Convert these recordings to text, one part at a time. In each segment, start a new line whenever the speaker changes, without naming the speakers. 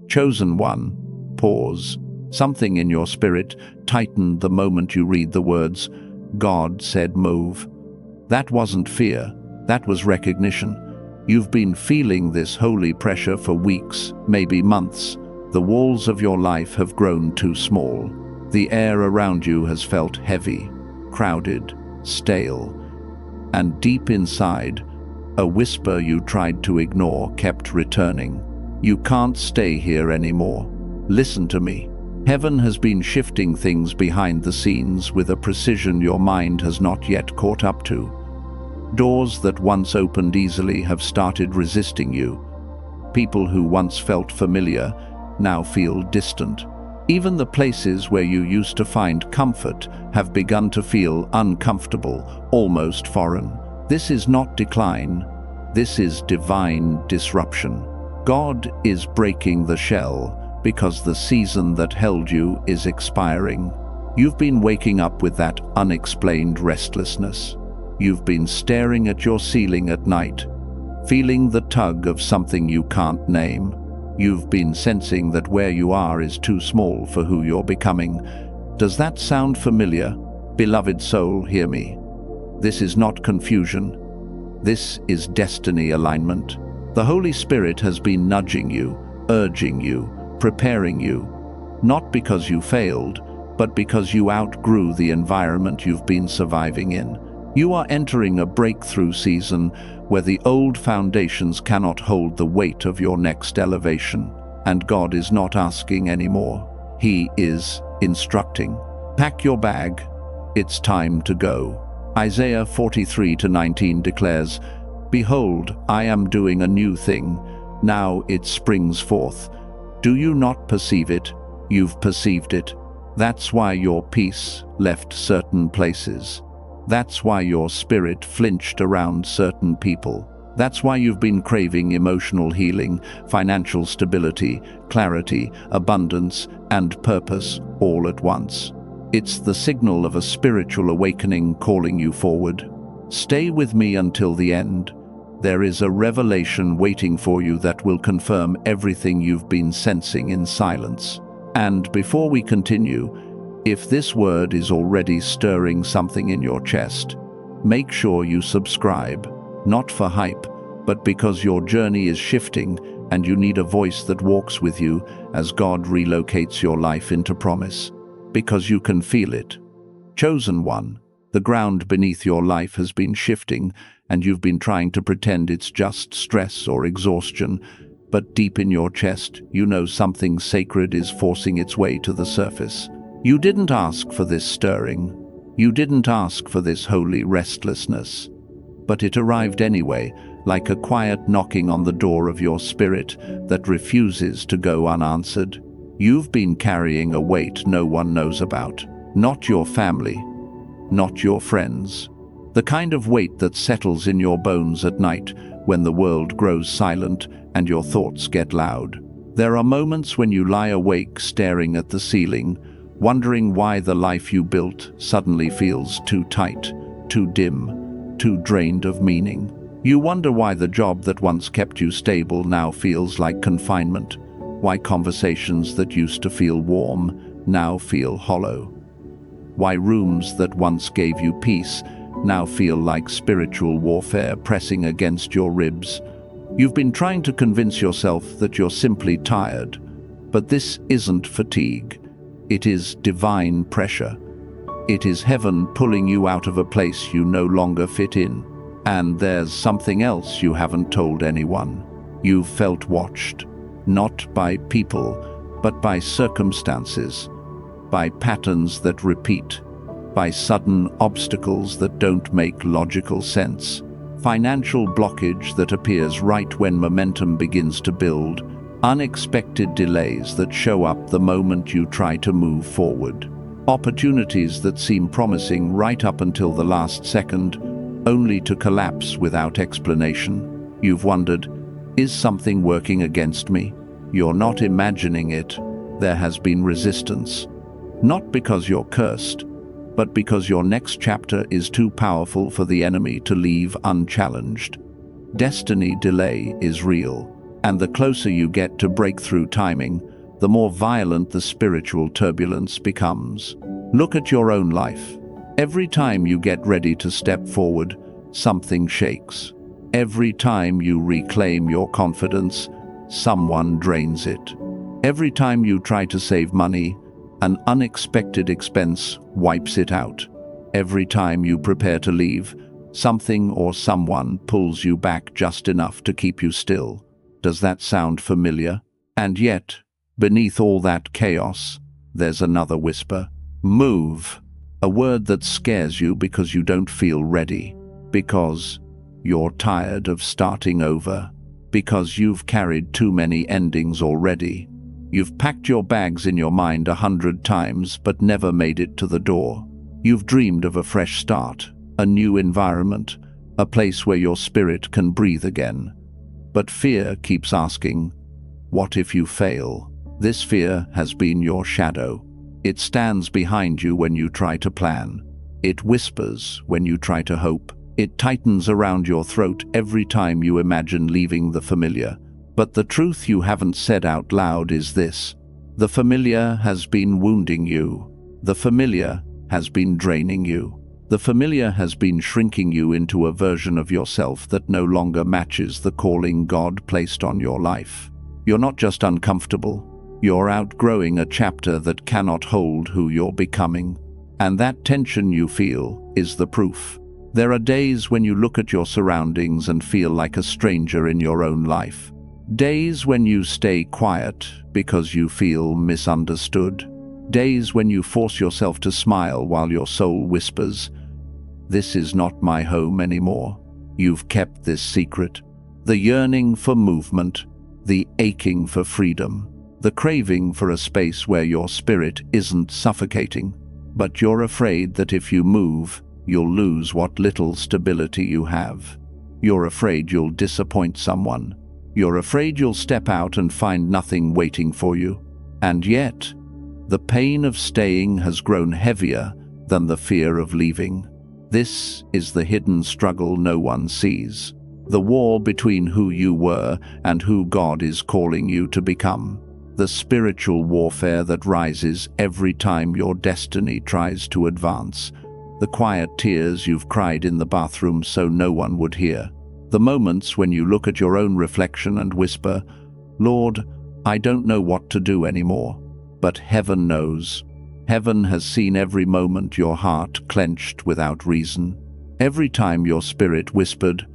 Chosen one, pause. Something in your spirit tightened the moment you read the words, God said move. That wasn't fear, that was recognition. You've been feeling this holy pressure for weeks, maybe months. The walls of your life have grown too small. The air around you has felt heavy, crowded, stale. And deep inside, a whisper you tried to ignore kept returning. You can't stay here anymore. Listen to me. Heaven has been shifting things behind the scenes with a precision your mind has not yet caught up to. Doors that once opened easily have started resisting you. People who once felt familiar now feel distant. Even the places where you used to find comfort have begun to feel uncomfortable, almost foreign. This is not decline. This is divine disruption. God is breaking the shell because the season that held you is expiring. You've been waking up with that unexplained restlessness. You've been staring at your ceiling at night, feeling the tug of something you can't name. You've been sensing that where you are is too small for who you're becoming. Does that sound familiar? Beloved soul, hear me. This is not confusion. This is destiny alignment. The Holy Spirit has been nudging you, urging you, preparing you, not because you failed, but because you outgrew the environment you've been surviving in. You are entering a breakthrough season where the old foundations cannot hold the weight of your next elevation. And God is not asking anymore. He is instructing. Pack your bag. It's time to go. Isaiah 43:19 declares, Behold, I am doing a new thing. Now it springs forth. Do you not perceive it? You've perceived it. That's why your peace left certain places. That's why your spirit flinched around certain people. That's why you've been craving emotional healing, financial stability, clarity, abundance, and purpose all at once. It's the signal of a spiritual awakening calling you forward. Stay with me until the end. There is a revelation waiting for you that will confirm everything you've been sensing in silence. And before we continue, if this word is already stirring something in your chest, make sure you subscribe, not for hype, but because your journey is shifting and you need a voice that walks with you as God relocates your life into promise. Because you can feel it. Chosen one, the ground beneath your life has been shifting and you've been trying to pretend it's just stress or exhaustion, but deep in your chest, you know something sacred is forcing its way to the surface. You didn't ask for this stirring. You didn't ask for this holy restlessness. But it arrived anyway, like a quiet knocking on the door of your spirit that refuses to go unanswered. You've been carrying a weight no one knows about. Not your family, not your friends. The kind of weight that settles in your bones at night when the world grows silent and your thoughts get loud. There are moments when you lie awake staring at the ceiling, wondering why the life you built suddenly feels too tight, too dim, too drained of meaning. You wonder why the job that once kept you stable now feels like confinement, why conversations that used to feel warm now feel hollow, why rooms that once gave you peace now feel like spiritual warfare pressing against your ribs. You've been trying to convince yourself that you're simply tired, but this isn't fatigue. It is divine pressure. It is heaven pulling you out of a place you no longer fit in. And there's something else you haven't told anyone. You've felt watched, not by people, but by circumstances, by patterns that repeat, by sudden obstacles that don't make logical sense, financial blockage that appears right when momentum begins to build, unexpected delays that show up the moment you try to move forward, opportunities that seem promising right up until the last second, only to collapse without explanation. You've wondered, is something working against me? You're not imagining it. There has been resistance. Not because you're cursed, but because your next chapter is too powerful for the enemy to leave unchallenged. Destiny delay is real. And the closer you get to breakthrough timing, the more violent the spiritual turbulence becomes. Look at your own life. Every time you get ready to step forward, something shakes. Every time you reclaim your confidence, someone drains it. Every time you try to save money, an unexpected expense wipes it out. Every time you prepare to leave, something or someone pulls you back just enough to keep you still. Does that sound familiar? And yet, beneath all that chaos, there's another whisper. Move. A word that scares you because you don't feel ready. Because you're tired of starting over. Because you've carried too many endings already. You've packed your bags in your mind 100 times but never made it to the door. You've dreamed of a fresh start, a new environment, a place where your spirit can breathe again. But fear keeps asking, what if you fail? This fear has been your shadow. It stands behind you when you try to plan. It whispers when you try to hope. It tightens around your throat every time you imagine leaving the familiar. But the truth you haven't said out loud is this. The familiar has been wounding you. The familiar has been draining you. The familiar has been shrinking you into a version of yourself that no longer matches the calling God placed on your life. You're not just uncomfortable. You're outgrowing a chapter that cannot hold who you're becoming. And that tension you feel is the proof. There are days when you look at your surroundings and feel like a stranger in your own life. Days when you stay quiet because you feel misunderstood. Days when you force yourself to smile while your soul whispers, "This is not my home anymore." You've kept this secret. The yearning for movement, the aching for freedom, the craving for a space where your spirit isn't suffocating. But you're afraid that if you move, you'll lose what little stability you have. You're afraid you'll disappoint someone. You're afraid you'll step out and find nothing waiting for you. And yet, the pain of staying has grown heavier than the fear of leaving. This is the hidden struggle no one sees. The war between who you were and who God is calling you to become. The spiritual warfare that rises every time your destiny tries to advance. The quiet tears you've cried in the bathroom so no one would hear. The moments when you look at your own reflection and whisper, "Lord, I don't know what to do anymore." But heaven knows. Heaven has seen every moment your heart clenched without reason. Every time your spirit whispered,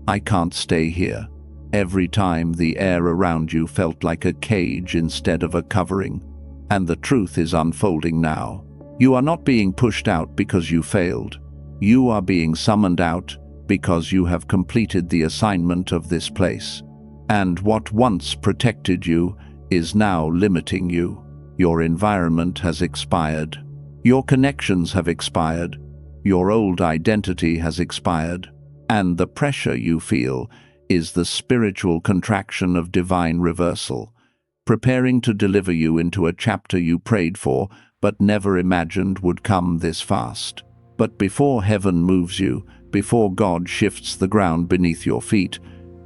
"I can't stay here." Every time the air around you felt like a cage instead of a covering. And the truth is unfolding now. You are not being pushed out because you failed. You are being summoned out because you have completed the assignment of this place. And what once protected you is now limiting you. Your environment has expired. Your connections have expired. Your old identity has expired. And the pressure you feel is the spiritual contraction of divine reversal, preparing to deliver you into a chapter you prayed for but never imagined would come this fast. But before heaven moves you, before God shifts the ground beneath your feet,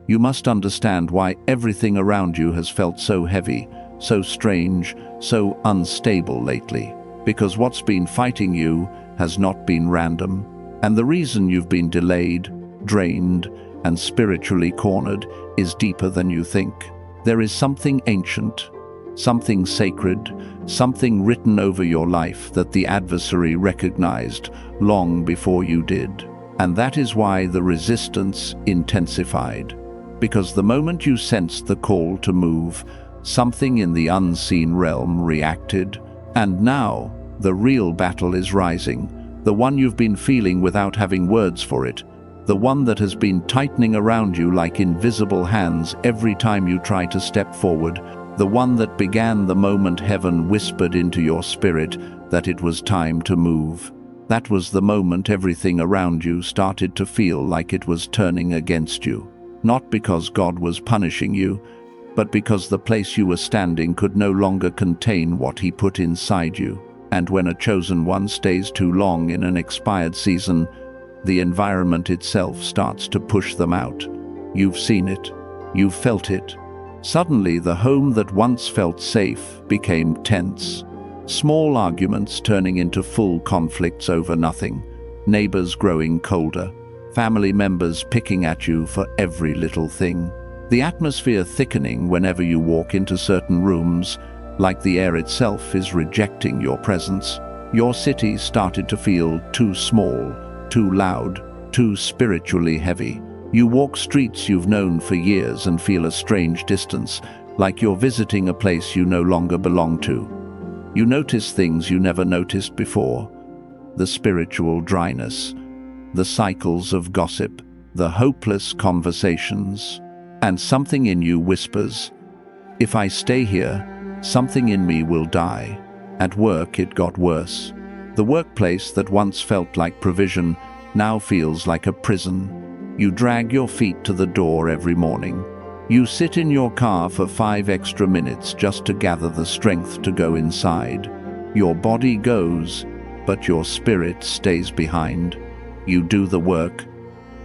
you must understand why everything around you has felt so heavy, so strange, so unstable lately. Because what's been fighting you has not been random. And the reason you've been delayed, drained, and spiritually cornered is deeper than you think. There is something ancient, something sacred, something written over your life that the adversary recognized long before you did. And that is why the resistance intensified. Because the moment you sensed the call to move, something in the unseen realm reacted. And now, the real battle is rising, the one you've been feeling without having words for it, the one that has been tightening around you like invisible hands every time you try to step forward, the one that began the moment heaven whispered into your spirit that it was time to move. That was the moment everything around you started to feel like it was turning against you. Not because God was punishing you, but because the place you were standing could no longer contain what He put inside you. And when a chosen one stays too long in an expired season, the environment itself starts to push them out. You've seen it, you've felt it, Suddenly, the home that once felt safe became tense. Small arguments turning into full conflicts over nothing, neighbors growing colder, family members picking at you for every little thing. The atmosphere thickening whenever you walk into certain rooms, like the air itself is rejecting your presence. Your city started to feel too small, too loud, too spiritually heavy. You walk streets you've known for years and feel a strange distance, like you're visiting a place you no longer belong to. You notice things you never noticed before. The spiritual dryness, the cycles of gossip, the hopeless conversations. And something in you whispers, if I stay here, something in me will die. At work, it got worse. The workplace that once felt like provision now feels like a prison. You drag your feet to the door every morning. You sit in your car for 5 extra minutes just to gather the strength to go inside. Your body goes, but your spirit stays behind. You do the work.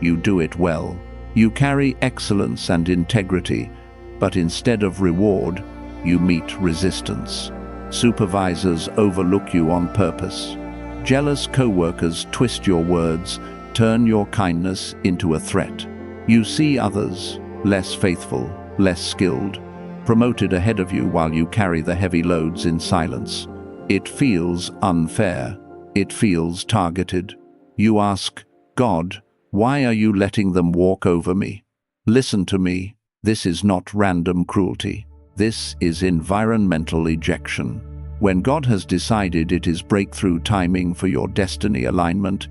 You do it well. You carry excellence and integrity, but instead of reward, you meet resistance. Supervisors overlook you on purpose. Jealous co-workers twist your words, turn your kindness into a threat. You see others, less faithful, less skilled, promoted ahead of you while you carry the heavy loads in silence. It feels unfair. It feels targeted. You ask, God, why are you letting them walk over me? Listen to me. This is not random cruelty. This is environmental ejection. When God has decided it is breakthrough timing for your destiny alignment,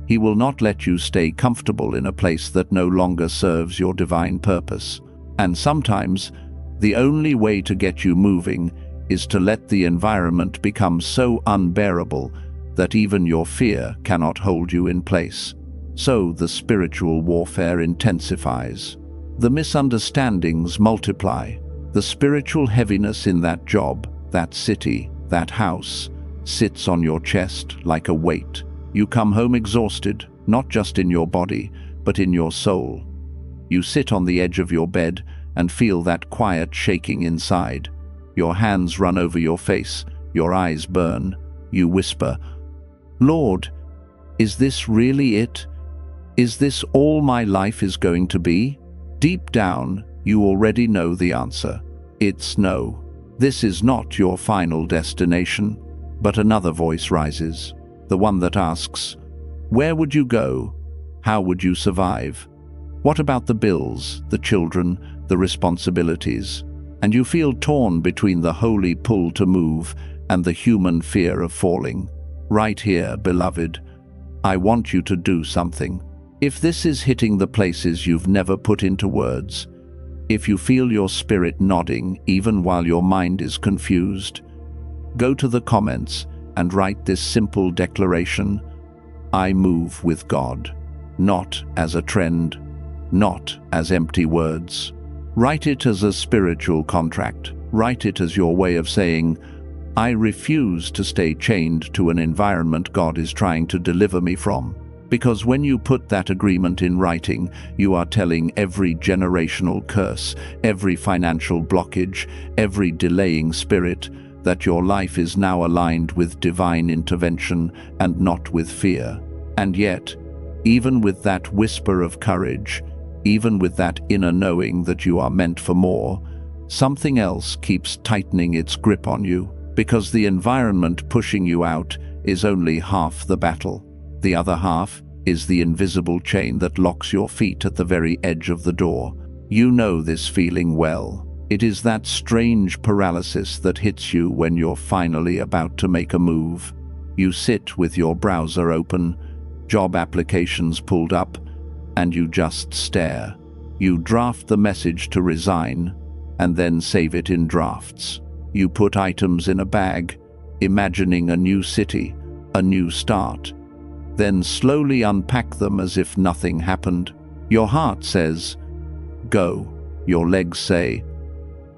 He will not let you stay comfortable in a place that no longer serves your divine purpose. And sometimes, the only way to get you moving is to let the environment become so unbearable that even your fear cannot hold you in place. So the spiritual warfare intensifies. The misunderstandings multiply. The spiritual heaviness in that job, that city, that house, sits on your chest like a weight. You come home exhausted, not just in your body, but in your soul. You sit on the edge of your bed and feel that quiet shaking inside. Your hands run over your face, your eyes burn. You whisper, Lord, is this really it? Is this all my life is going to be? Deep down, you already know the answer. It's no. This is not your final destination. But another voice rises, the one that asks, where would you go? How would you survive? What about the bills, the children, the responsibilities? And you feel torn between the holy pull to move and the human fear of falling. Right here, beloved, I want you to do something. If this is hitting the places you've never put into words, if you feel your spirit nodding even while your mind is confused, go to the comments and write this simple declaration: I move with God, not as a trend, not as empty words. Write it as a spiritual contract. Write it as your way of saying, I refuse to stay chained to an environment God is trying to deliver me from. Because when you put that agreement in writing, you are telling every generational curse, every financial blockage, every delaying spirit, that your life is now aligned with divine intervention and not with fear. And yet, even with that whisper of courage, even with that inner knowing that you are meant for more, something else keeps tightening its grip on you, because the environment pushing you out is only half the battle. The other half is the invisible chain that locks your feet at the very edge of the door. You know this feeling well. It is that strange paralysis that hits you when you're finally about to make a move. You sit with your browser open, job applications pulled up, and you just stare. You draft the message to resign, and then save it in drafts. You put items in a bag, imagining a new city, a new start, then slowly unpack them as if nothing happened. Your heart says, go. Your legs say,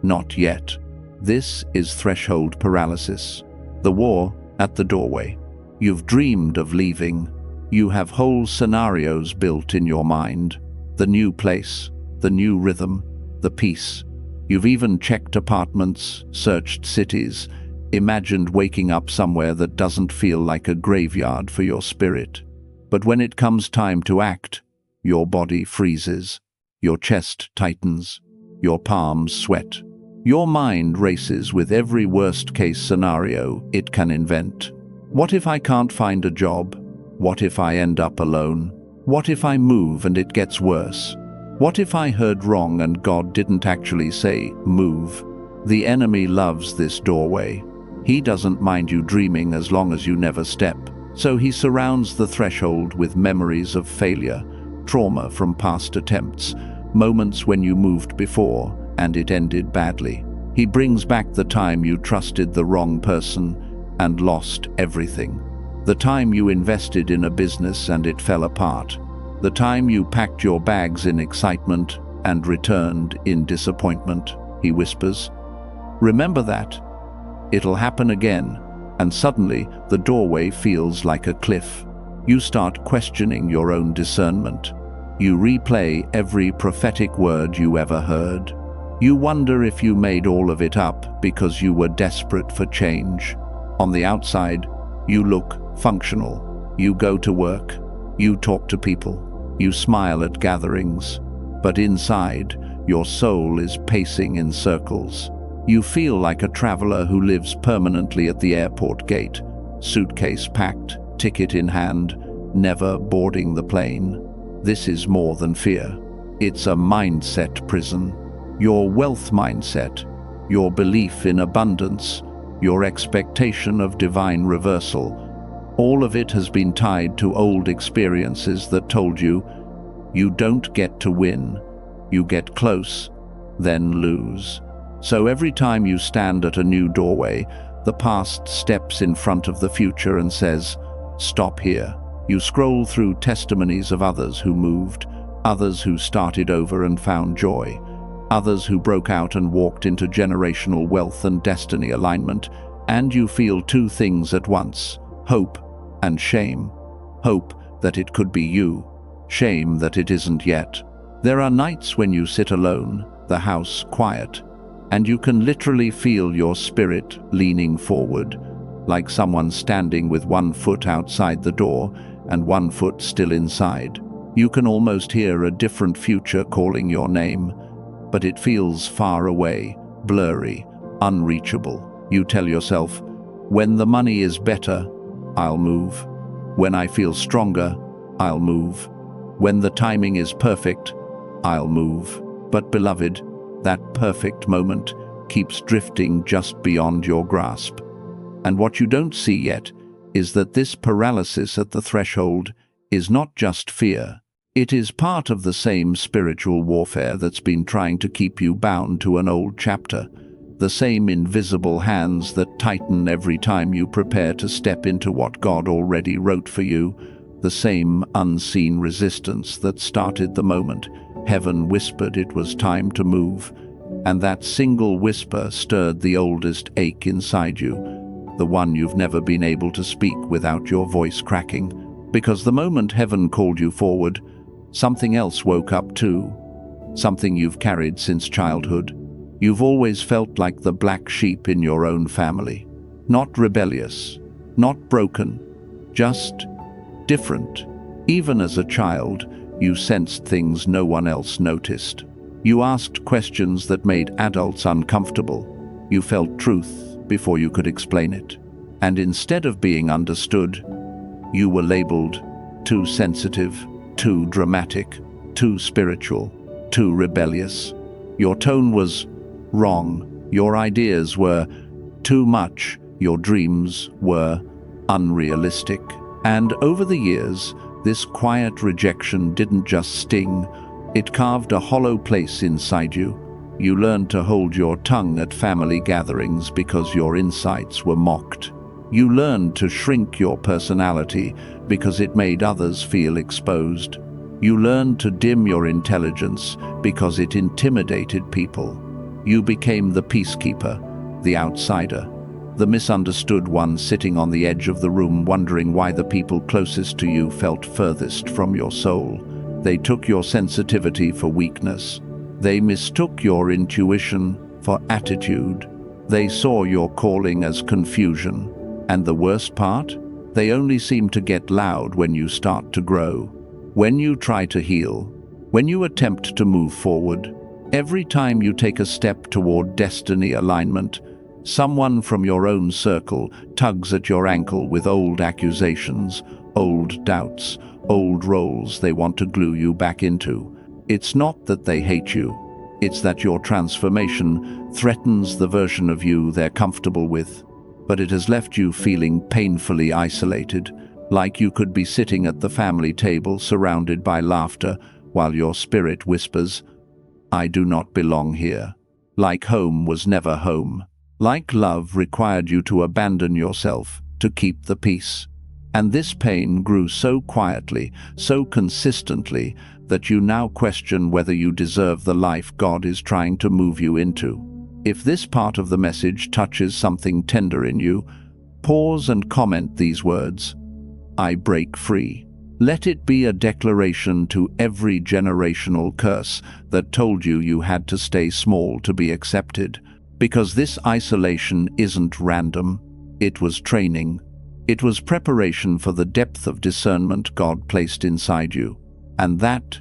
not yet. This is threshold paralysis. The war at the doorway. You've dreamed of leaving. You have whole scenarios built in your mind. The new place, the new rhythm, the peace. You've even checked apartments, searched cities, imagined waking up somewhere that doesn't feel like a graveyard for your spirit. But when it comes time to act, your body freezes, your chest tightens, your palms sweat. Your mind races with every worst-case scenario it can invent. What if I can't find a job? What if I end up alone? What if I move and it gets worse? What if I heard wrong and God didn't actually say, move? The enemy loves this doorway. He doesn't mind you dreaming as long as you never step. So he surrounds the threshold with memories of failure, trauma from past attempts, moments when you moved before and it ended badly. He brings back the time you trusted the wrong person and lost everything. The time you invested in a business and it fell apart. The time you packed your bags in excitement and returned in disappointment, he whispers. Remember that. It'll happen again, and suddenly the doorway feels like a cliff. You start questioning your own discernment. You replay every prophetic word you ever heard. You wonder if you made all of it up because you were desperate for change. On the outside, you look functional. You go to work. You talk to people. You smile at gatherings. But inside, your soul is pacing in circles. You feel like a traveler who lives permanently at the airport gate, suitcase packed, ticket in hand, never boarding the plane. This is more than fear. It's a mindset prison. Your wealth mindset, your belief in abundance, your expectation of divine reversal, all of it has been tied to old experiences that told you, you don't get to win, you get close, then lose. So every time you stand at a new doorway, the past steps in front of the future and says, stop here. You scroll through testimonies of others who moved, others who started over and found joy, others who broke out and walked into generational wealth and destiny alignment, and you feel two things at once, hope and shame. Hope that it could be you, shame that it isn't yet. There are nights when you sit alone, the house quiet, and you can literally feel your spirit leaning forward, like someone standing with one foot outside the door and one foot still inside. You can almost hear a different future calling your name, but it feels far away, blurry, unreachable. You tell yourself, when the money is better, I'll move. When I feel stronger, I'll move. When the timing is perfect, I'll move. But beloved, that perfect moment keeps drifting just beyond your grasp. And what you don't see yet is that this paralysis at the threshold is not just fear. It is part of the same spiritual warfare that's been trying to keep you bound to an old chapter, the same invisible hands that tighten every time you prepare to step into what God already wrote for you, the same unseen resistance that started the moment heaven whispered it was time to move, and that single whisper stirred the oldest ache inside you, the one you've never been able to speak without your voice cracking, because the moment heaven called you forward, something else woke up too, something you've carried since childhood. You've always felt like the black sheep in your own family, not rebellious, not broken, just different. Even as a child, you sensed things no one else noticed. You asked questions that made adults uncomfortable. You felt truth before you could explain it. And instead of being understood, you were labeled too sensitive, too dramatic, too spiritual, too rebellious. Your tone was wrong. Your ideas were too much. Your dreams were unrealistic. And over the years, this quiet rejection didn't just sting, it carved a hollow place inside you. You learned to hold your tongue at family gatherings because your insights were mocked. You learned to shrink your personality because it made others feel exposed. You learned to dim your intelligence because it intimidated people. You became the peacekeeper, the outsider, the misunderstood one sitting on the edge of the room wondering why the people closest to you felt furthest from your soul. They took your sensitivity for weakness. They mistook your intuition for attitude. They saw your calling as confusion. And the worst part? They only seem to get loud when you start to grow. When you try to heal. When you attempt to move forward. Every time you take a step toward destiny alignment, someone from your own circle tugs at your ankle with old accusations, old doubts, old roles they want to glue you back into. It's not that they hate you. It's that your transformation threatens the version of you they're comfortable with. But it has left you feeling painfully isolated, like you could be sitting at the family table surrounded by laughter while your spirit whispers, "I do not belong here." Like home was never home. Like love required you to abandon yourself to keep the peace. And this pain grew so quietly, so consistently, that you now question whether you deserve the life God is trying to move you into. If this part of the message touches something tender in you, pause and comment these words: I break free. Let it be a declaration to every generational curse that told you you had to stay small to be accepted. Because this isolation isn't random. It was training. It was preparation for the depth of discernment God placed inside you. And that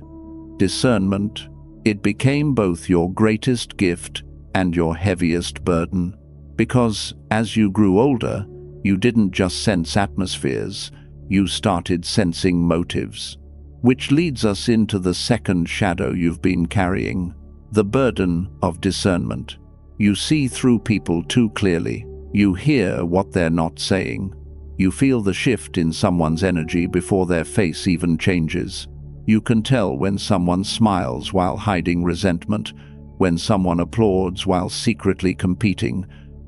discernment, it became both your greatest gift and your heaviest burden. Because as you grew older, you didn't just sense atmospheres, you started sensing motives. Which leads us into the second shadow you've been carrying, the burden of discernment. You see through people too clearly. You hear what they're not saying. You feel the shift in someone's energy before their face even changes. You can tell when someone smiles while hiding resentment, when someone applauds while secretly competing,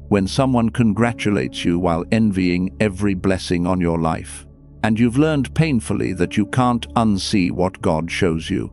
when someone congratulates you while envying every blessing on your life. And you've learned painfully that you can't unsee what God shows you.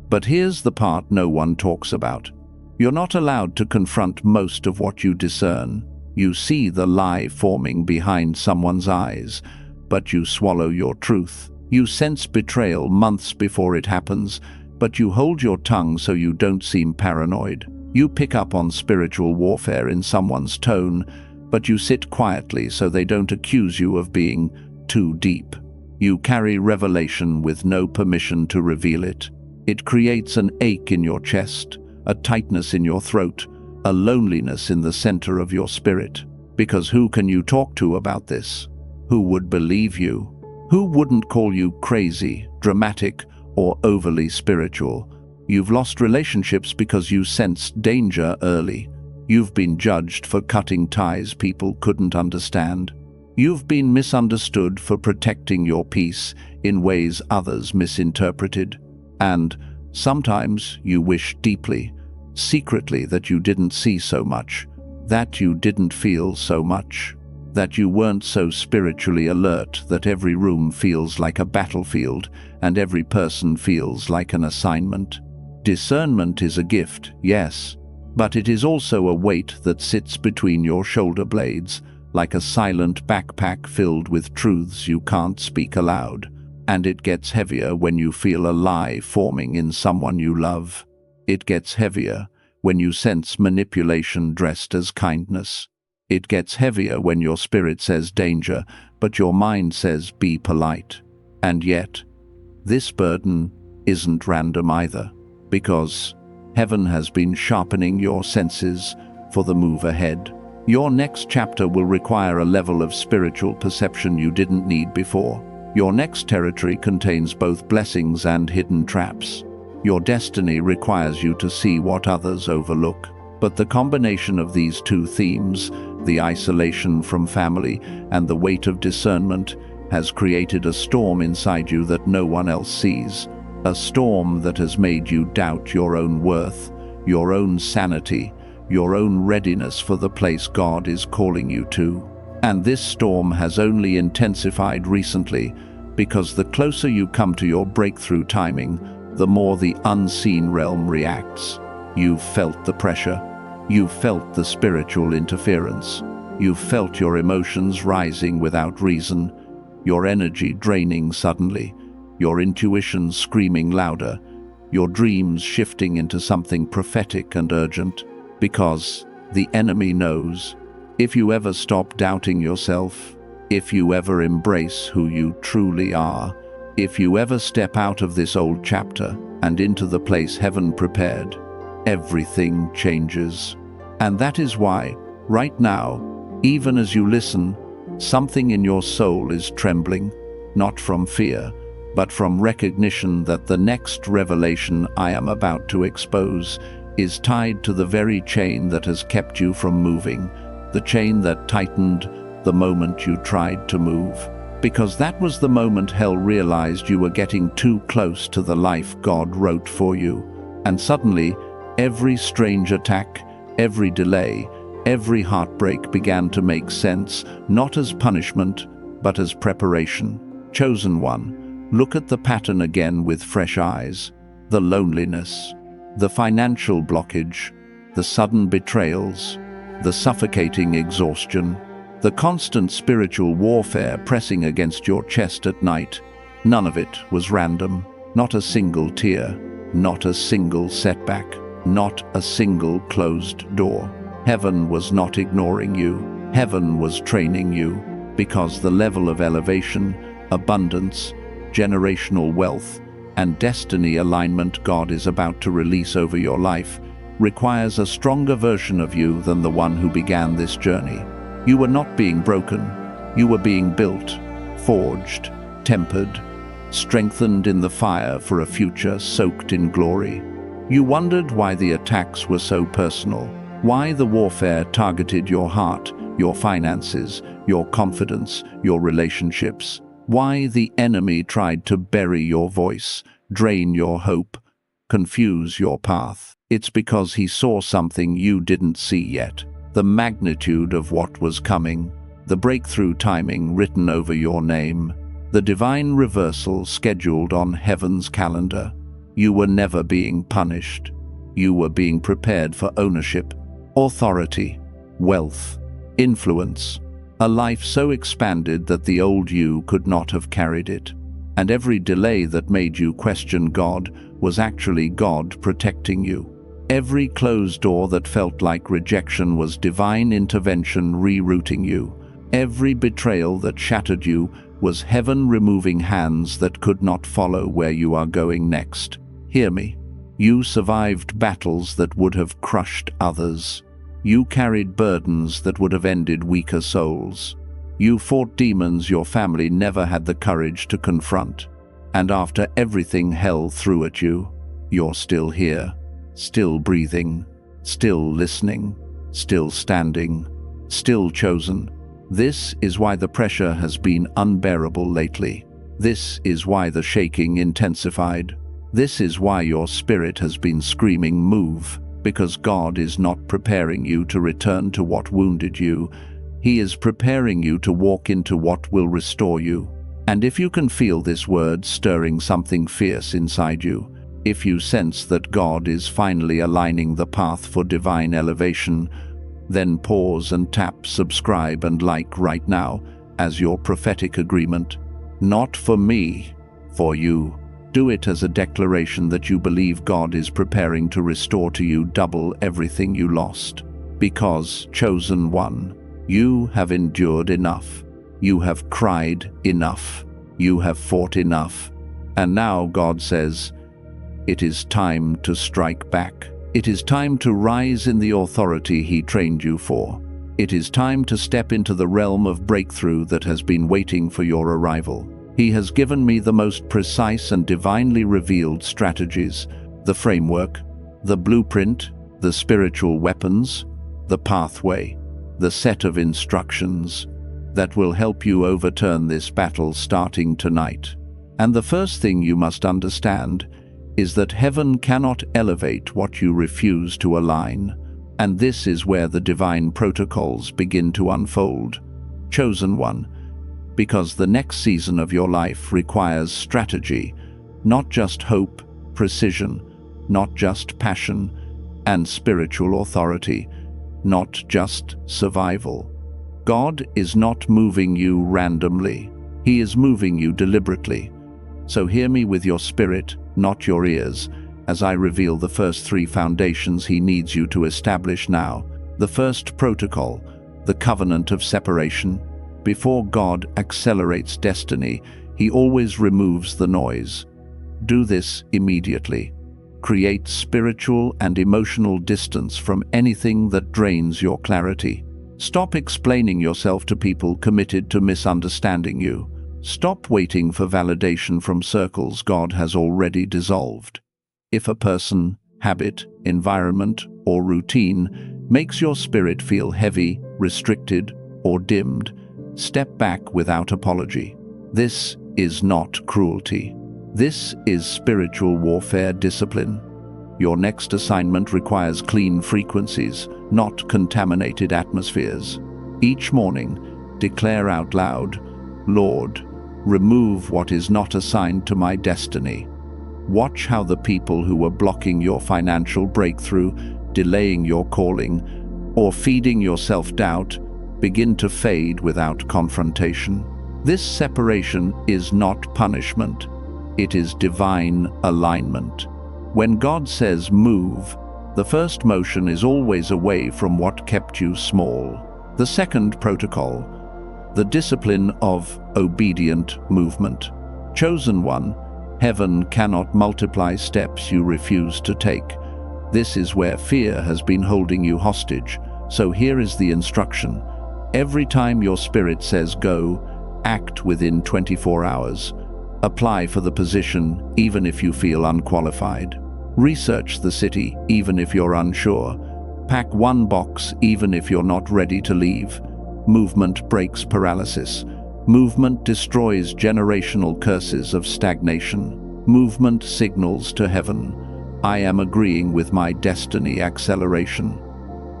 But here's the part no one talks about. You're not allowed to confront most of what you discern. You see the lie forming behind someone's eyes, but you swallow your truth. You sense betrayal months before it happens, but you hold your tongue so you don't seem paranoid. You pick up on spiritual warfare in someone's tone, but you sit quietly so they don't accuse you of being too deep. You carry revelation with no permission to reveal it. It creates an ache in your chest, a tightness in your throat, a loneliness in the center of your spirit. Because who can you talk to about this? Who would believe you? Who wouldn't call you crazy, dramatic, or overly spiritual? You've lost relationships because you sensed danger early. You've been judged for cutting ties people couldn't understand. You've been misunderstood for protecting your peace in ways others misinterpreted. And sometimes you wish deeply, secretly, that you didn't see so much, that you didn't feel so much, that you weren't so spiritually alert that every room feels like a battlefield and every person feels like an assignment. Discernment is a gift, yes, but it is also a weight that sits between your shoulder blades, like a silent backpack filled with truths you can't speak aloud. And it gets heavier when you feel a lie forming in someone you love. It gets heavier when you sense manipulation dressed as kindness. It gets heavier when your spirit says danger, but your mind says be polite. And yet, this burden isn't random either, because heaven has been sharpening your senses for the move ahead. Your next chapter will require a level of spiritual perception you didn't need before. Your next territory contains both blessings and hidden traps. Your destiny requires you to see what others overlook. But the combination of these two themes, the isolation from family and the weight of discernment, has created a storm inside you that no one else sees. A storm that has made you doubt your own worth, your own sanity, your own readiness for the place God is calling you to. And this storm has only intensified recently, because the closer you come to your breakthrough timing, the more the unseen realm reacts. You've felt the pressure. You've felt the spiritual interference. You've felt your emotions rising without reason, your energy draining suddenly, your intuition screaming louder, your dreams shifting into something prophetic and urgent, because the enemy knows. If you ever stop doubting yourself, if you ever embrace who you truly are, if you ever step out of this old chapter and into the place heaven prepared, everything changes. And that is why, right now, even as you listen, something in your soul is trembling, not from fear, but from recognition that the next revelation I am about to expose is tied to the very chain that has kept you from moving, the chain that tightened the moment you tried to move. Because that was the moment hell realized you were getting too close to the life God wrote for you. And suddenly, every strange attack, every delay, every heartbreak began to make sense, not as punishment, but as preparation. Chosen one, look at the pattern again with fresh eyes. The loneliness, the financial blockage, the sudden betrayals, the suffocating exhaustion, the constant spiritual warfare pressing against your chest at night. None of it was random. Not a single tear, not a single setback, not a single closed door. Heaven was not ignoring you. Heaven was training you, because the level of elevation, abundance, generational wealth, and destiny alignment God is about to release over your life requires a stronger version of you than the one who began this journey. You were not being broken. You were being built, forged, tempered, strengthened in the fire for a future soaked in glory. You wondered why the attacks were so personal, why the warfare targeted your heart, your finances, your confidence, your relationships, why the enemy tried to bury your voice, drain your hope, confuse your path. It's because he saw something you didn't see yet. The magnitude of what was coming, the breakthrough timing written over your name, the divine reversal scheduled on heaven's calendar. You were never being punished. You were being prepared for ownership, authority, wealth, influence, a life so expanded that the old you could not have carried it. And every delay that made you question God was actually God protecting you. Every closed door that felt like rejection was divine intervention rerouting you. Every betrayal that shattered you was heaven removing hands that could not follow where you are going next. Hear me. You survived battles that would have crushed others. You carried burdens that would have ended weaker souls. You fought demons your family never had the courage to confront. And after everything hell threw at you, you're still here. Still breathing, still listening, still standing, still chosen. This is why the pressure has been unbearable lately. This is why the shaking intensified. This is why your spirit has been screaming, move, because God is not preparing you to return to what wounded you. He is preparing you to walk into what will restore you. And if you can feel this word stirring something fierce inside you, if you sense that God is finally aligning the path for divine elevation, then pause and tap subscribe and like right now as your prophetic agreement. Not for me, for you. Do it as a declaration that you believe God is preparing to restore to you double everything you lost. Because, chosen one, you have endured enough. You have cried enough. You have fought enough. And now God says, it is time to strike back. It is time to rise in the authority He trained you for. It is time to step into the realm of breakthrough that has been waiting for your arrival. He has given me the most precise and divinely revealed strategies, the framework, the blueprint, the spiritual weapons, the pathway, the set of instructions that will help you overturn this battle starting tonight. And the first thing you must understand is that heaven cannot elevate what you refuse to align, and this is where the divine protocols begin to unfold. Chosen one, because the next season of your life requires strategy, not just hope, precision, not just passion, and spiritual authority, not just survival. God is not moving you randomly. He is moving you deliberately. So hear me with your spirit, not your ears, as I reveal the first 3 foundations he needs you to establish now. The first protocol, the covenant of separation. Before God accelerates destiny, he always removes the noise. Do this immediately. Create spiritual and emotional distance from anything that drains your clarity. Stop explaining yourself to people committed to misunderstanding you. Stop waiting for validation from circles God has already dissolved. If a person, habit, environment, or routine makes your spirit feel heavy, restricted, or dimmed, step back without apology. This is not cruelty. This is spiritual warfare discipline. Your next assignment requires clean frequencies, not contaminated atmospheres. Each morning, declare out loud, "Lord, remove what is not assigned to my destiny." Watch how the people who were blocking your financial breakthrough, delaying your calling, or feeding your self-doubt begin to fade without confrontation. This separation is not punishment. It is divine alignment. When God says move, the first motion is always away from what kept you small. The second protocol, the discipline of obedient movement. Chosen one, heaven cannot multiply steps you refuse to take. This is where fear has been holding you hostage. So here is the instruction. Every time your spirit says go, act within 24 hours. Apply for the position even if you feel unqualified. Research the city even if you're unsure. Pack one box even if you're not ready to leave. Movement breaks paralysis. Movement destroys generational curses of stagnation. Movement signals to heaven, I am agreeing with my destiny acceleration.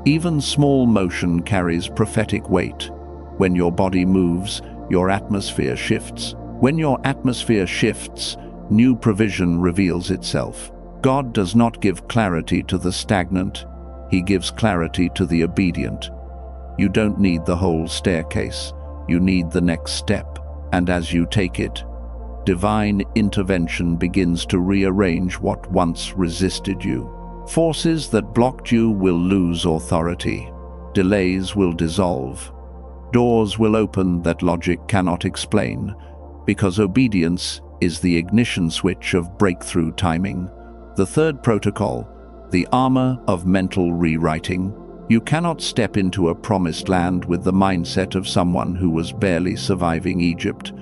Even small motion carries prophetic weight. When your body moves, your atmosphere shifts. When your atmosphere shifts, new provision reveals itself. God does not give clarity to the stagnant. He gives clarity to the obedient. You don't need the whole staircase. You need the next step. And as you take it, divine intervention begins to rearrange what once resisted you. Forces that blocked you will lose authority. Delays will dissolve. Doors will open that logic cannot explain, because obedience is the ignition switch of breakthrough timing. The third protocol, the armor of mental rewriting. You cannot step into a promised land with the mindset of someone who was barely surviving Egypt.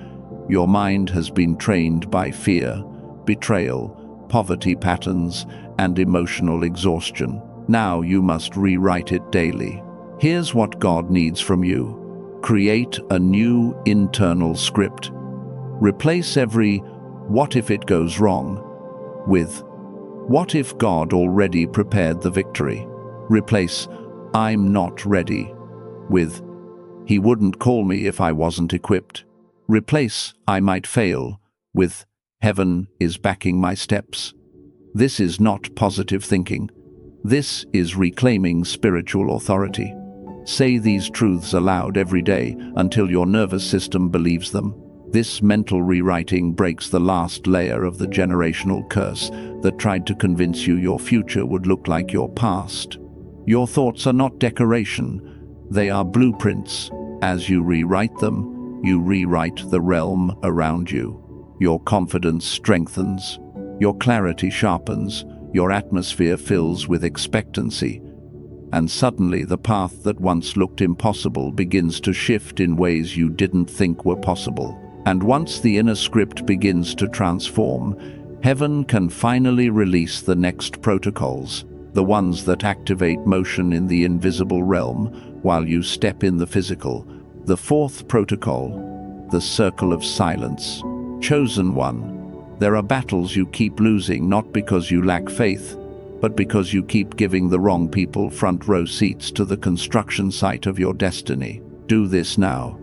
Your mind has been trained by fear, betrayal, poverty patterns, and emotional exhaustion. Now you must rewrite it daily. Here's what God needs from you. Create a new internal script. Replace every "what if it goes wrong" with "what if God already prepared the victory?" Replace "I'm not ready" with "He wouldn't call me if I wasn't equipped." Replace "I might fail" with "Heaven is backing my steps." This is not positive thinking. This is reclaiming spiritual authority. Say these truths aloud every day until your nervous system believes them. This mental rewriting breaks the last layer of the generational curse that tried to convince you your future would look like your past. Your thoughts are not decoration, they are blueprints. As you rewrite them, you rewrite the realm around you. Your confidence strengthens, your clarity sharpens, your atmosphere fills with expectancy, and suddenly the path that once looked impossible begins to shift in ways you didn't think were possible. And once the inner script begins to transform, heaven can finally release the next protocols, the ones that activate motion in the invisible realm while you step in the physical. The fourth protocol, the circle of silence. Chosen one. There are battles you keep losing not because you lack faith, but because you keep giving the wrong people front row seats to the construction site of your destiny. Do this now.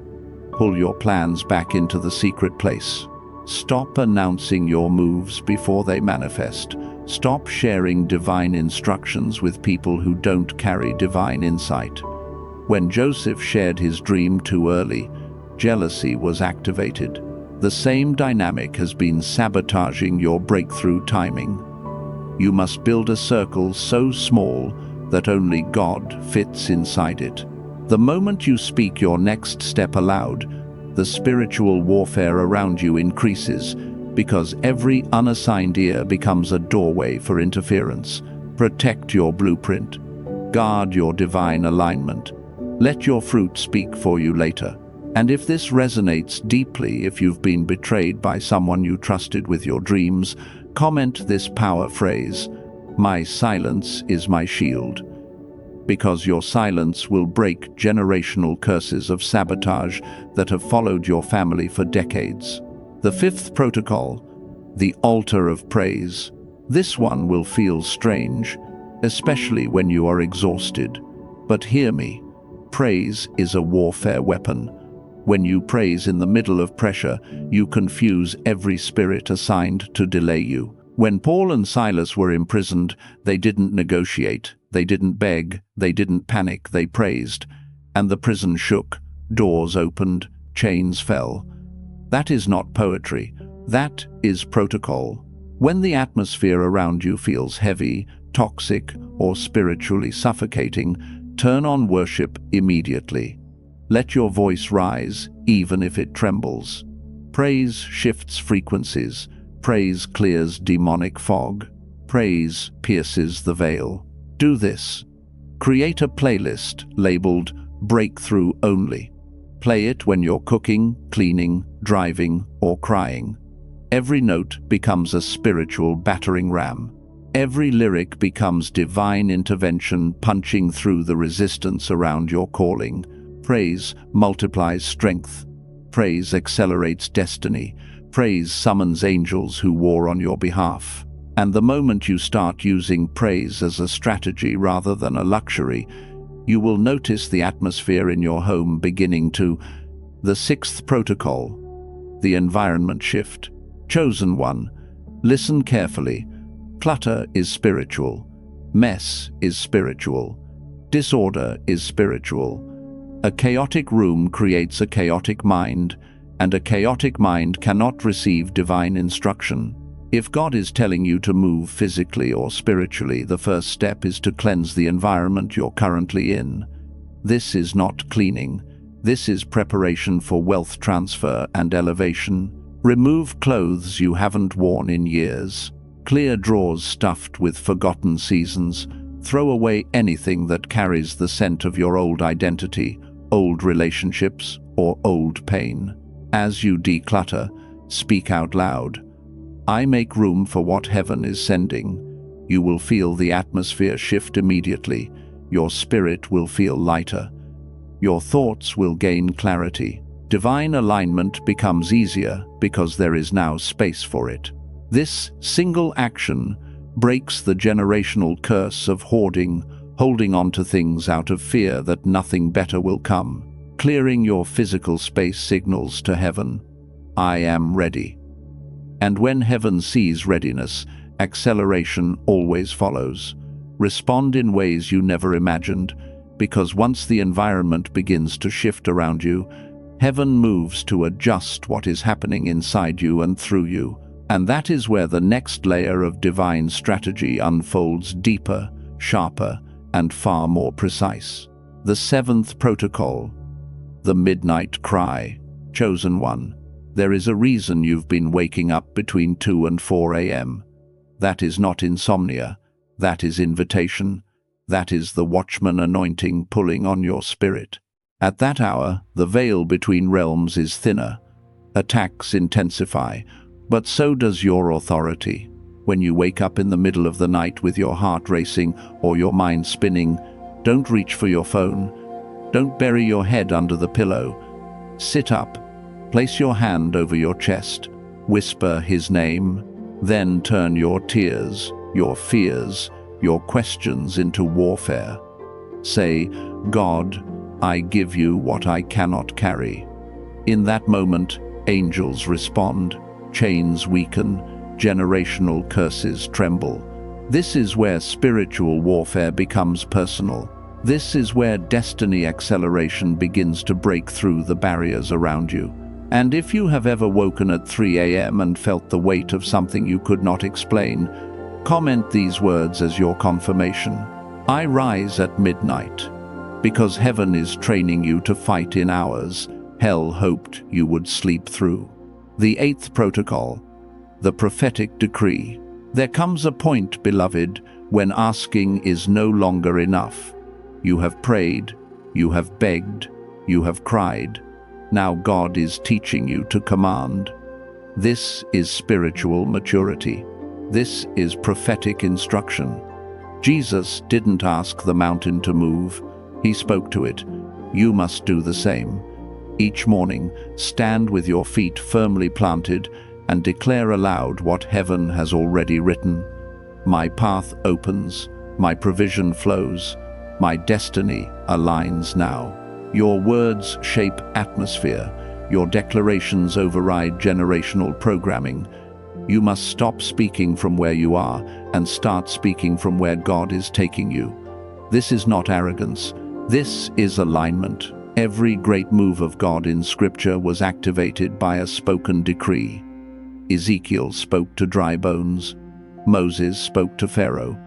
Pull your plans back into the secret place. Stop announcing your moves before they manifest. Stop sharing divine instructions with people who don't carry divine insight. When Joseph shared his dream too early, jealousy was activated. The same dynamic has been sabotaging your breakthrough timing. You must build a circle so small that only God fits inside it. The moment you speak your next step aloud, the spiritual warfare around you increases, because every unassigned ear becomes a doorway for interference. Protect your blueprint. Guard your divine alignment. Let your fruit speak for you later. And if this resonates deeply, if you've been betrayed by someone you trusted with your dreams, comment this power phrase: "My silence is my shield." Because your silence will break generational curses of sabotage that have followed your family for decades. The fifth protocol, the altar of praise. This one will feel strange, especially when you are exhausted. But hear me, praise is a warfare weapon. When you praise in the middle of pressure, you confuse every spirit assigned to delay you. When Paul and Silas were imprisoned, they didn't negotiate, they didn't beg, they didn't panic, they praised. And the prison shook, doors opened, chains fell. That is not poetry, that is protocol. When the atmosphere around you feels heavy, toxic, or spiritually suffocating, turn on worship immediately. Let your voice rise, even if it trembles. Praise shifts frequencies. Praise clears demonic fog. Praise pierces the veil. Do this. Create a playlist labeled Breakthrough Only. Play it when you're cooking, cleaning, driving, or crying. Every note becomes a spiritual battering ram. Every lyric becomes divine intervention punching through the resistance around your calling. Praise multiplies strength. Praise accelerates destiny. Praise summons angels who war on your behalf. And the moment you start using praise as a strategy rather than a luxury, you will notice the atmosphere in your home beginning to. The sixth protocol, the environment shift. Chosen one, listen carefully. Clutter is spiritual. Mess is spiritual. Disorder is spiritual. A chaotic room creates a chaotic mind, and a chaotic mind cannot receive divine instruction. If God is telling you to move physically or spiritually, the first step is to cleanse the environment you're currently in. This is not cleaning. This is preparation for wealth transfer and elevation. Remove clothes you haven't worn in years. Clear drawers stuffed with forgotten seasons. Throw away anything that carries the scent of your old identity, old relationships, or old pain. As you declutter, speak out loud. I make room for what heaven is sending. You will feel the atmosphere shift immediately. Your spirit will feel lighter. Your thoughts will gain clarity. Divine alignment becomes easier because there is now space for it. This single action breaks the generational curse of hoarding, holding on to things out of fear that nothing better will come. Clearing your physical space signals to heaven, I am ready. And when heaven sees readiness, acceleration always follows. Respond in ways you never imagined, because once the environment begins to shift around you, heaven moves to adjust what is happening inside you and through you. And that is where the next layer of divine strategy unfolds, deeper, sharper, and far more precise. The seventh protocol, the midnight cry. Chosen one, there is a reason you've been waking up between 2 and 4 a.m. That is not insomnia. That is invitation. That is the watchman anointing pulling on your spirit. At that hour, the veil between realms is thinner. Attacks intensify, but so does your authority. When you wake up in the middle of the night with your heart racing or your mind spinning, don't reach for your phone. Don't bury your head under the pillow. Sit up. Place your hand over your chest. Whisper his name. Then turn your tears, your fears, your questions into warfare. Say, God, I give you what I cannot carry. In that moment, angels respond, chains weaken, generational curses tremble. This is where spiritual warfare becomes personal. This is where destiny acceleration begins to break through the barriers around you. And if you have ever woken at 3 a.m. and felt the weight of something you could not explain, Comment these words as your confirmation. I rise at midnight, because heaven is training you to fight in hours hell hoped you would sleep through. The eighth protocol, the prophetic decree. There comes a point, beloved, when asking is no longer enough. You have prayed, you have begged, you have cried. Now God is teaching you to command. This is spiritual maturity. This is prophetic instruction. Jesus didn't ask the mountain to move. He spoke to it. You must do the same. Each morning, stand with your feet firmly planted and declare aloud what heaven has already written. My path opens, my provision flows, my destiny aligns now. Your words shape atmosphere, your declarations override generational programming. You must stop speaking from where you are and start speaking from where God is taking you. This is not arrogance. This is alignment. Every great move of God in Scripture was activated by a spoken decree. Ezekiel spoke to dry bones. Moses spoke to Pharaoh.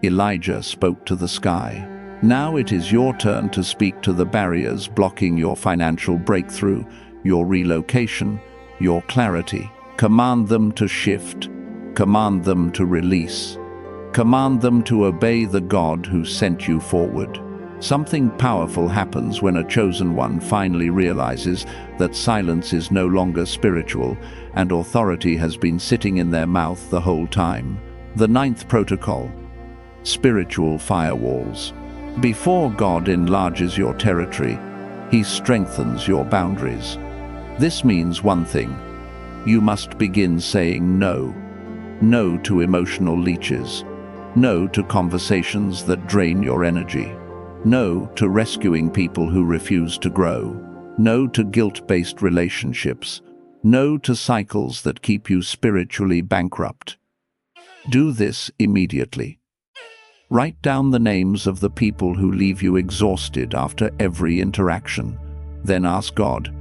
Elijah spoke to the sky. Now it is your turn to speak to the barriers blocking your financial breakthrough, your relocation, your clarity. Command them to shift. Command them to release. Command them to obey the God who sent you forward. Something powerful happens when a chosen one finally realizes that silence is no longer spiritual and authority has been sitting in their mouth the whole time. The ninth protocol, spiritual firewalls. Before God enlarges your territory, He strengthens your boundaries. This means one thing. You must begin saying no. No to emotional leeches. No to conversations that drain your energy. No to rescuing people who refuse to grow. No to guilt-based relationships. No to cycles that keep you spiritually bankrupt. Do this immediately. Write down the names of the people who leave you exhausted after every interaction. Then ask God,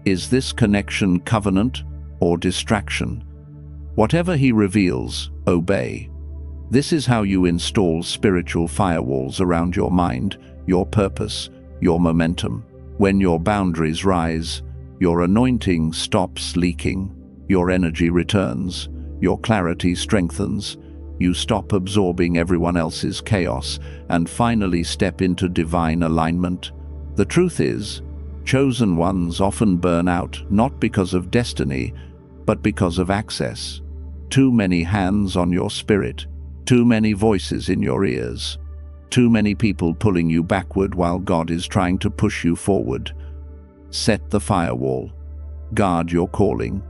is this connection covenant or distraction? Whatever He reveals, obey. This is how you install spiritual firewalls around your mind, your purpose, your momentum. When your boundaries rise, your anointing stops leaking, your energy returns, your clarity strengthens, you stop absorbing everyone else's chaos and finally step into divine alignment. The truth is, chosen ones often burn out not because of destiny, but because of access. Too many hands on your spirit, too many voices in your ears, too many people pulling you backward while God is trying to push you forward. Set the firewall. Guard your calling.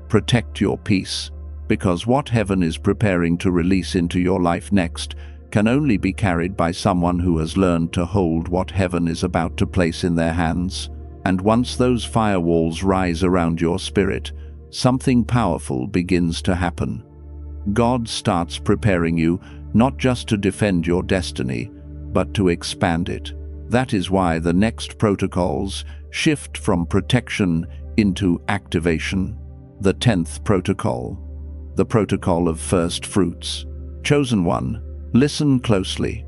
Protect your peace, because what heaven is preparing to release into your life next can only be carried by someone who has learned to hold what heaven is about to place in their hands. And once those firewalls rise around your spirit, something powerful begins to happen. God starts preparing you not just to defend your destiny, but to expand it. That is why the next protocols shift from protection into activation. The 10th protocol, the protocol of first fruits. Chosen one, listen closely.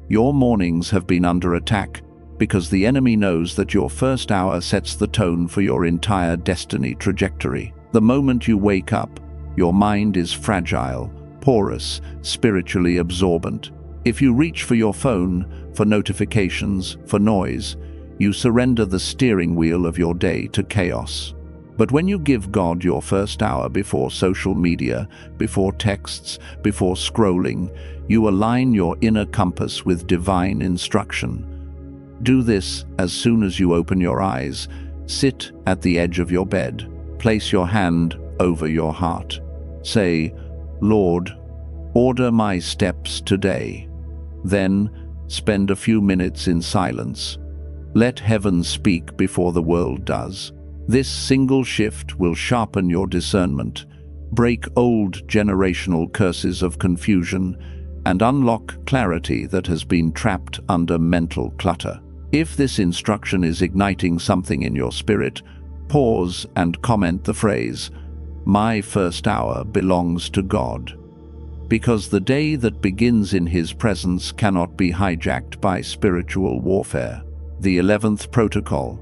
Your mornings have been under attack because the enemy knows that your first hour sets the tone for your entire destiny trajectory. The moment you wake up, your mind is fragile, porous, spiritually absorbent. If you reach for your phone, for notifications, for noise, you surrender the steering wheel of your day to chaos. But when you give God your first hour before social media, before texts, before scrolling, you align your inner compass with divine instruction. Do this as soon as you open your eyes. Sit at the edge of your bed. Place your hand over your heart. Say, Lord, order my steps today. Then spend a few minutes in silence. Let heaven speak before the world does. This single shift will sharpen your discernment, break old generational curses of confusion, and unlock clarity that has been trapped under mental clutter. If this instruction is igniting something in your spirit, pause and comment the phrase, "My first hour belongs to God." Because the day that begins in His presence cannot be hijacked by spiritual warfare. The 11th protocol.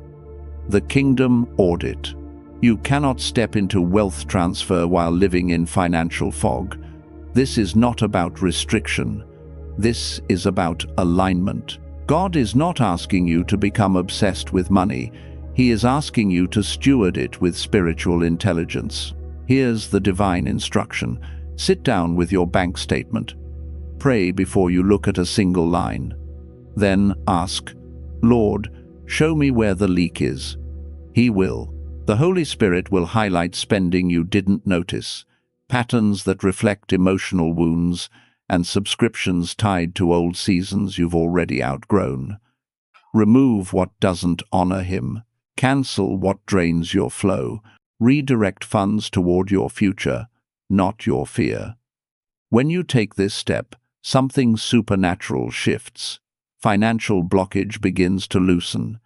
The kingdom audit. You cannot step into wealth transfer while living in financial fog. This is not about restriction. This is about alignment. God is not asking you to become obsessed with money. He is asking you to steward it with spiritual intelligence. Here's the divine instruction. Sit down with your bank statement. Pray before you look at a single line. Then ask, Lord, show me where the leak is. He will. The Holy Spirit will highlight spending you didn't notice, patterns that reflect emotional wounds, and subscriptions tied to old seasons you've already outgrown. Remove what doesn't honor Him. Cancel what drains your flow. Redirect funds toward your future, not your fear. When you take this step, something supernatural shifts. Financial blockage begins to loosen.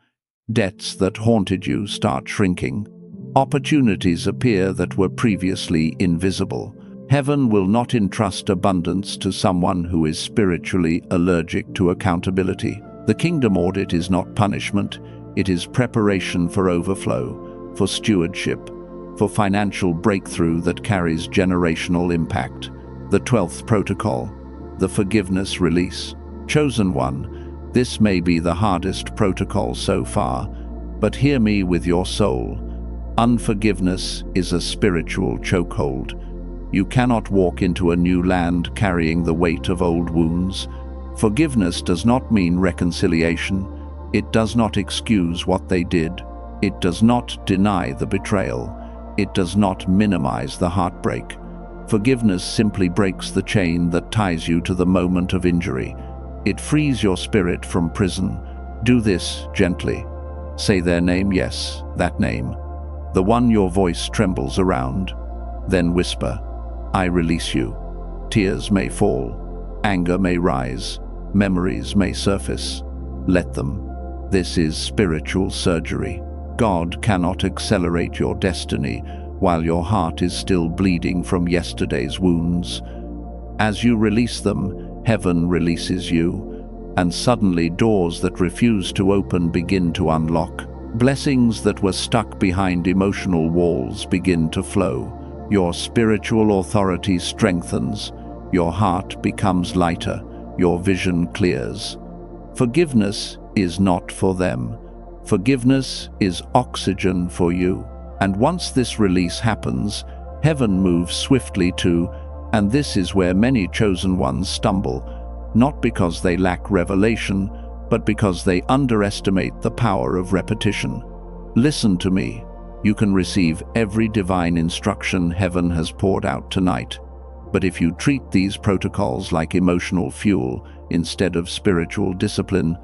Debts that haunted you start shrinking. Opportunities appear that were previously invisible. Heaven will not entrust abundance to someone who is spiritually allergic to accountability. The kingdom audit is not punishment. It is preparation for overflow, for stewardship, for financial breakthrough that carries generational impact. The 12th protocol. The forgiveness release. Chosen one. This may be the hardest protocol so far, but hear me with your soul. Unforgiveness is a spiritual chokehold. You cannot walk into a new land carrying the weight of old wounds. Forgiveness does not mean reconciliation. It does not excuse what they did. It does not deny the betrayal. It does not minimize the heartbreak. Forgiveness simply breaks the chain that ties you to the moment of injury. It frees your spirit from prison. Do this gently. Say their name, yes, that name. The one your voice trembles around. Then whisper, I release you. Tears may fall. Anger may rise. Memories may surface. Let them. This is spiritual surgery. God cannot accelerate your destiny while your heart is still bleeding from yesterday's wounds. As you release them, heaven releases you, and suddenly doors that refuse to open begin to unlock. Blessings that were stuck behind emotional walls begin to flow. Your spiritual authority strengthens. Your heart becomes lighter. Your vision clears. Forgiveness is not for them. Forgiveness is oxygen for you. And once this release happens, heaven moves swiftly too, and this is where many chosen ones stumble, not because they lack revelation, but because they underestimate the power of repetition. Listen to me. You can receive every divine instruction heaven has poured out tonight. But if you treat these protocols like emotional fuel instead of spiritual discipline,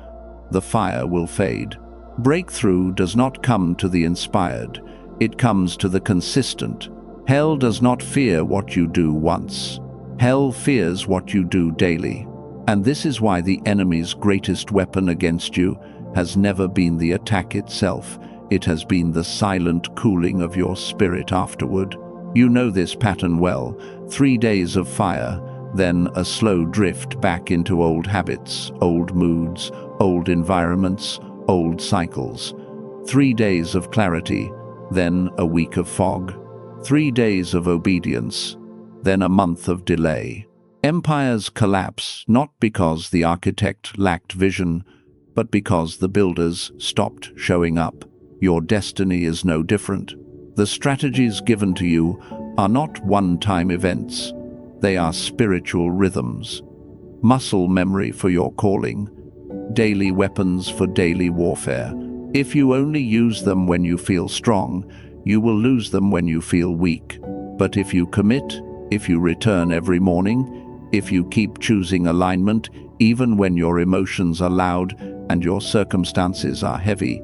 the fire will fade. Breakthrough does not come to the inspired. It comes to the consistent. Hell does not fear what you do once. Hell fears what you do daily. And this is why the enemy's greatest weapon against you has never been the attack itself. It has been the silent cooling of your spirit afterward. You know this pattern well. 3 days of fire, then a slow drift back into old habits, old moods, old environments, old cycles. 3 days of clarity, then a week of fog. 3 days of obedience, then a month of delay. Empires collapse not because the architect lacked vision, but because the builders stopped showing up. Your destiny is no different. The strategies given to you are not one-time events. They are spiritual rhythms. Muscle memory for your calling. Daily weapons for daily warfare. If you only use them when you feel strong, you will lose them when you feel weak. But if you commit, if you return every morning, if you keep choosing alignment, even when your emotions are loud and your circumstances are heavy,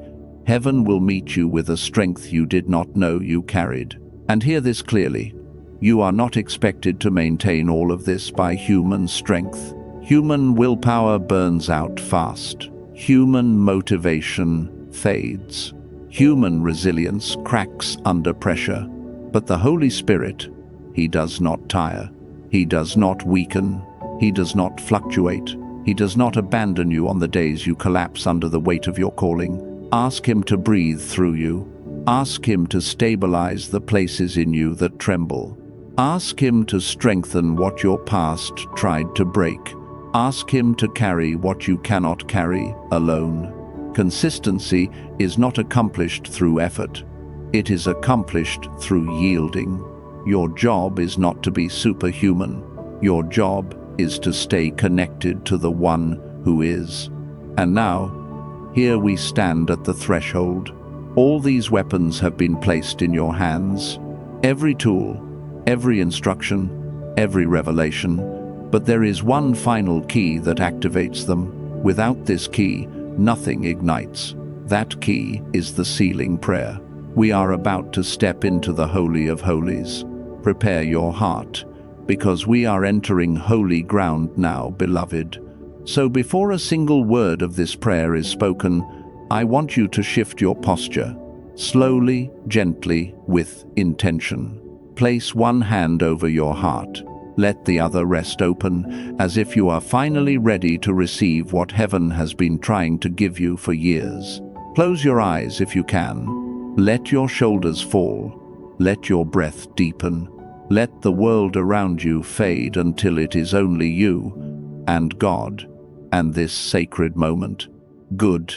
heaven will meet you with a strength you did not know you carried. And hear this clearly. You are not expected to maintain all of this by human strength. Human willpower burns out fast. Human motivation fades. Human resilience cracks under pressure. But the Holy Spirit, He does not tire. He does not weaken. He does not fluctuate. He does not abandon you on the days you collapse under the weight of your calling. Ask Him to breathe through you. Ask Him to stabilize the places in you that tremble. Ask Him to strengthen what your past tried to break. Ask Him to carry what you cannot carry alone. Consistency is not accomplished through effort. It is accomplished through yielding. Your job is not to be superhuman. Your job is to stay connected to the One who is. And now, here we stand at the threshold. All these weapons have been placed in your hands. Every tool, every instruction, every revelation. But there is one final key that activates them. Without this key, nothing ignites. That key is the sealing prayer. We are about to step into the Holy of Holies. Prepare your heart, because we are entering holy ground now, beloved. So before a single word of this prayer is spoken, I want you to shift your posture. Slowly, gently, with intention. Place one hand over your heart. Let the other rest open, as if you are finally ready to receive what heaven has been trying to give you for years. Close your eyes if you can. Let your shoulders fall. Let your breath deepen. Let the world around you fade until it is only you and God and this sacred moment. Good.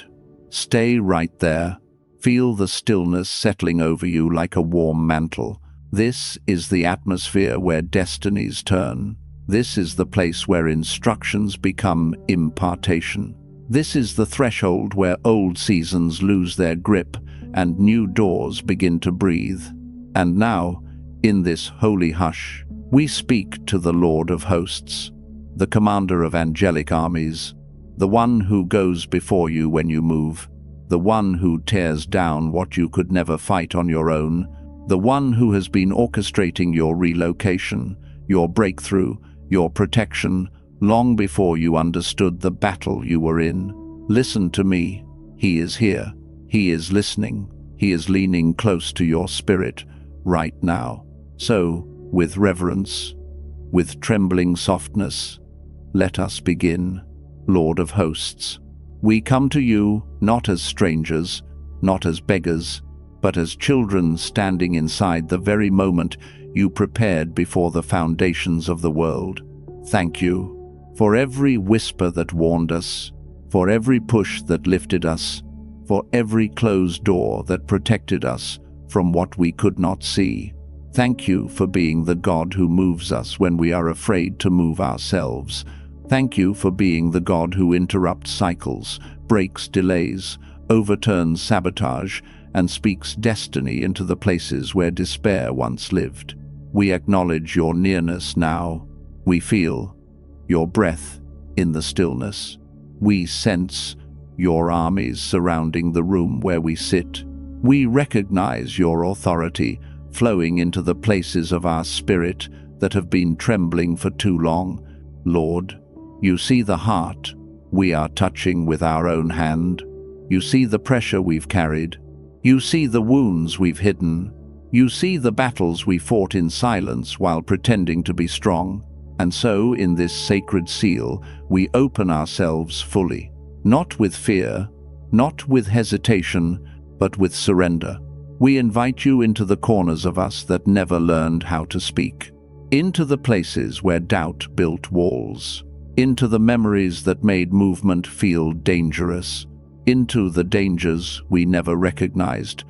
Stay right there. Feel the stillness settling over you like a warm mantle. This is the atmosphere where destinies turn. This is the place where instructions become impartation. This is the threshold where old seasons lose their grip and new doors begin to breathe. And now, in this holy hush, we speak to the Lord of hosts, the commander of angelic armies, the one who goes before you when you move, the one who tears down what you could never fight on your own, the one who has been orchestrating your relocation, your breakthrough, your protection, long before you understood the battle you were in. Listen to me. He is here. He is listening. He is leaning close to your spirit right now. So, with reverence, with trembling softness, let us begin. Lord of hosts, we come to you not as strangers, not as beggars, but as children standing inside the very moment you prepared before the foundations of the world. Thank you for every whisper that warned us, for every push that lifted us, for every closed door that protected us from what we could not see. Thank you for being the God who moves us when we are afraid to move ourselves. Thank you for being the God who interrupts cycles, breaks delays, overturns sabotage, and speaks destiny into the places where despair once lived. We acknowledge your nearness now. We feel your breath in the stillness. We sense your armies surrounding the room where we sit. We recognize your authority flowing into the places of our spirit that have been trembling for too long. Lord, you see the heart we are touching with our own hand. You see the pressure we've carried. You see the wounds we've hidden. You see the battles we fought in silence while pretending to be strong. And so, in this sacred seal, we open ourselves fully. Not with fear, not with hesitation, but with surrender. We invite you into the corners of us that never learned how to speak, into the places where doubt built walls, into the memories that made movement feel dangerous, into the dangers we never recognized,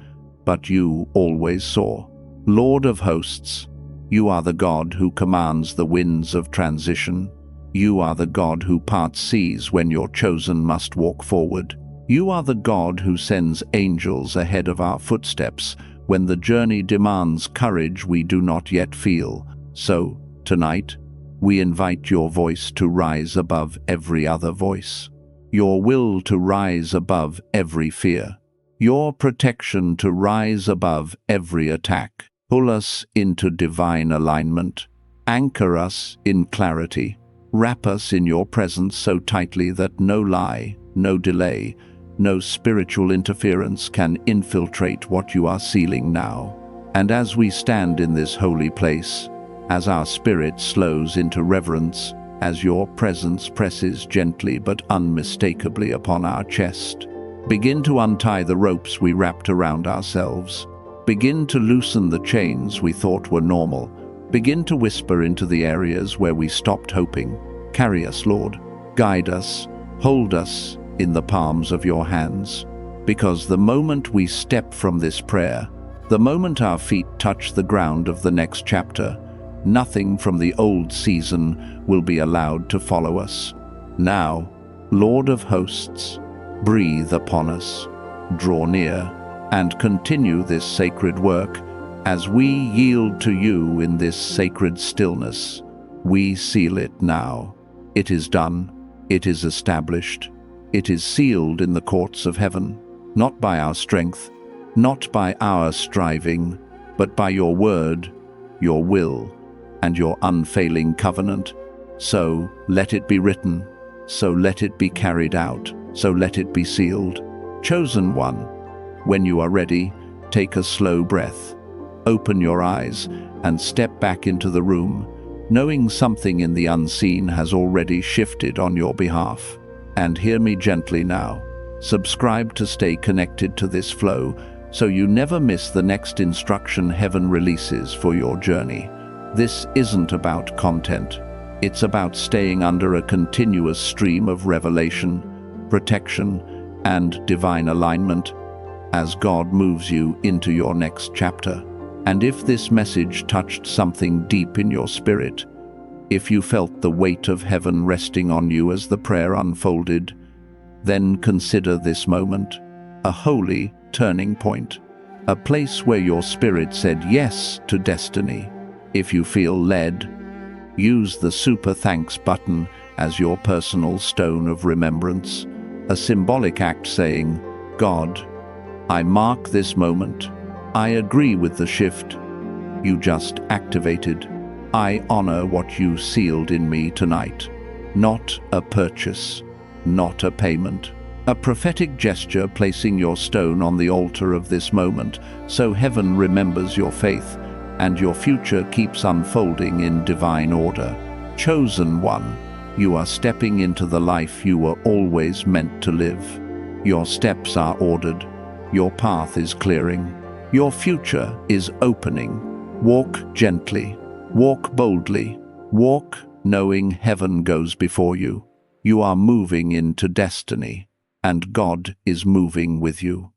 but you always saw. Lord of hosts, you are the God who commands the winds of transition. You are the God who parts seas when your chosen must walk forward. You are the God who sends angels ahead of our footsteps when the journey demands courage we do not yet feel. So, tonight, we invite your voice to rise above every other voice, your will to rise above every fear, your protection to rise above every attack. Pull us into divine alignment, anchor us in clarity, wrap us in your presence so tightly that no lie, no delay, no spiritual interference can infiltrate what you are sealing now. And as we stand in this holy place, as our spirit slows into reverence, as your presence presses gently but unmistakably upon our chest. Begin to untie the ropes we wrapped around ourselves. Begin to loosen the chains we thought were normal. Begin to whisper into the areas where we stopped hoping. Carry us, Lord. Guide us. Hold us in the palms of your hands. Because the moment we step from this prayer, the moment our feet touch the ground of the next chapter, nothing from the old season will be allowed to follow us. Now, Lord of hosts, breathe upon us, draw near, and continue this sacred work. As we yield to you in this sacred stillness, we seal it now. It is done. It is established. It is sealed in the courts of heaven, not by our strength, not by our striving, but by your word, your will, and your unfailing covenant. So let it be written, so let it be carried out, so let it be sealed. Chosen one, when you are ready, take a slow breath. Open your eyes and step back into the room, knowing something in the unseen has already shifted on your behalf. And hear me gently now. Subscribe to stay connected to this flow so you never miss the next instruction heaven releases for your journey. This isn't about content. It's about staying under a continuous stream of revelation, protection, and divine alignment as God moves you into your next chapter. And if this message touched something deep in your spirit, if you felt the weight of heaven resting on you as the prayer unfolded, then consider this moment a holy turning point, a place where your spirit said yes to destiny. If you feel led, use the super thanks button as your personal stone of remembrance, a symbolic act saying, God, I mark this moment. I agree with the shift you just activated. I honor what you sealed in me tonight. Not a purchase, not a payment. A prophetic gesture placing your stone on the altar of this moment, so heaven remembers your faith and your future keeps unfolding in divine order. Chosen one, you are stepping into the life you were always meant to live. Your steps are ordered. Your path is clearing. Your future is opening. Walk gently. Walk boldly. Walk knowing heaven goes before you. You are moving into destiny, and God is moving with you.